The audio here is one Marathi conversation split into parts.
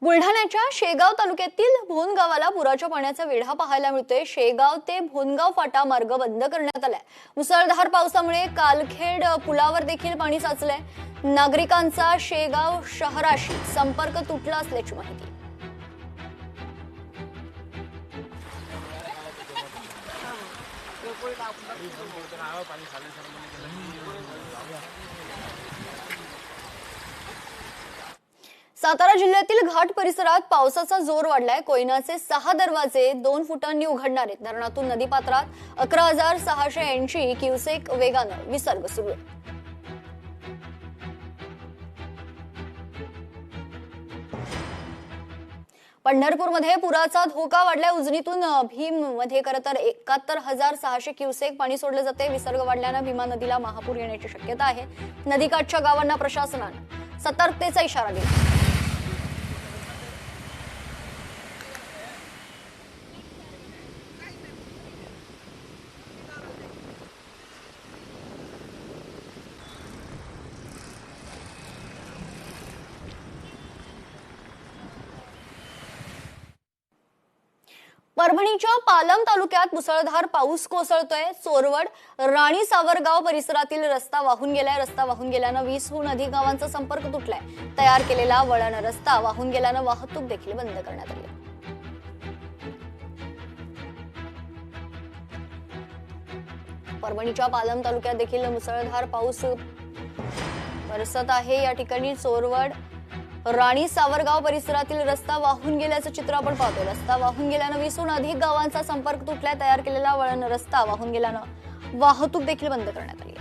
बुलढाण्याच्या शेगाव तालुक्यातील भोन गावाला पुराच्या पाण्याचा वेढा पाहायला मिळतोय। शेगाव ते भोनगाव फाटा मार्ग बंद करण्यात आलाय। मुसळधार पावसामुळे कालखेड पुलावर देखील पाणी साचलंय। नागरिकांचा शेगाव शहराशी संपर्क तुटला असल्याची माहिती। सातारा जिल्ह्यातील घाट परिसरात पावसाचा जोर वाढलाय। कोयनाचे 6 दरवाजे 2 फुटांनी उघडणार आहेत। धरणातून नदीपात्रात 11,680 क्युसेक वेगानं विसर्ग सुरू आहे। पंढरपूरमध्ये पुराचा धोका वाढलाय। उजनीतून भीम मध्ये खरं तर 71,600 क्युसेक पाणी सोडले जाते। विसर्ग वाढल्यानं भीमा नदीला महापूर येण्याची शक्यता आहे। नदीकाठच्या गावांना प्रशासनानं सतर्कतेचा इशारा दिला। परभणीच्या पालम तालुक्यात मुसळधार पाऊस कोसळतोय। चोरवड राणी सावरगाव परिसरातील रस्ता वाहून गेलाय। रस्ता वाहून गेल्यानं 20हून अधिक गावांचा संपर्क तुटलाय। तयार केलेला वळण रस्ता वाहून गेल्यानं वाहतूक देखील बंद करण्यात आली। परभणीच्या पालम तालुक्यात देखील मुसळधार पाऊस बरसत आहे। या ठिकाणी चोरवड राणी सावरगाव परिसरातील रस्ता वाहून गेल्याचं चित्र आपण पाहतोय। रस्ता वाहून गेल्यानं 20हून अधिक गावांचा संपर्क तुटलाय। तयार केलेला वळण रस्ता वाहून गेल्यानं वाहतूक देखील बंद करण्यात आली।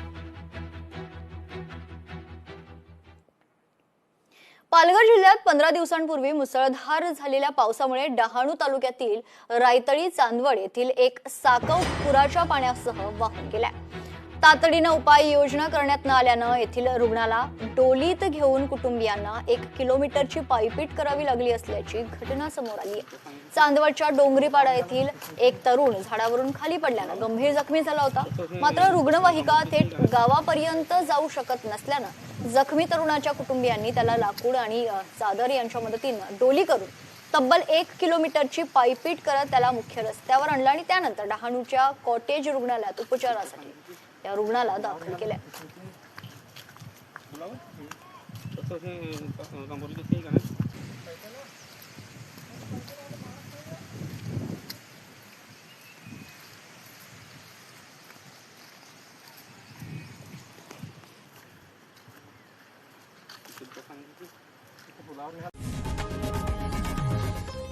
पालघर जिल्ह्यात 15 दिवसांपूर्वी मुसळधार झालेल्या पावसामुळे डहाणू तालुक्यातील रायतळी चांदवड येथील एक साकव पुराच्या पाण्यासह वाहून गेलाय। तातडीनं उपाययोजना करण्यात न आल्यानं येथील रुग्णाला डोलीत घेऊन कुटुंबियांना 1 किलोमीटरची पायपीट करावी लागली असल्याची घटना समोर आली आहे। चांदवडच्या डोंगरीपाडा येथील एक तरुण झाडावरून खाली पडल्यानं गंभीर जखमी झाला होता। मात्र रुग्णवाहिका थेट गावापर्यंत जाऊ शकत नसल्यानं जखमी तरुणाच्या कुटुंबियांनी त्याला लाकूड आणि चादर यांच्या मदतीनं डोली करून तब्बल 1 किलोमीटरची पायपीट करत त्याला मुख्य रस्त्यावर आणलं आणि त्यानंतर डहाणूच्या कॉटेज रुग्णालयात उपचारासाठी या रुग्णाला दाखल केले।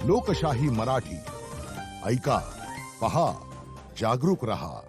लोकशाही मराठी ऐका, पहा, जागरूक रहा।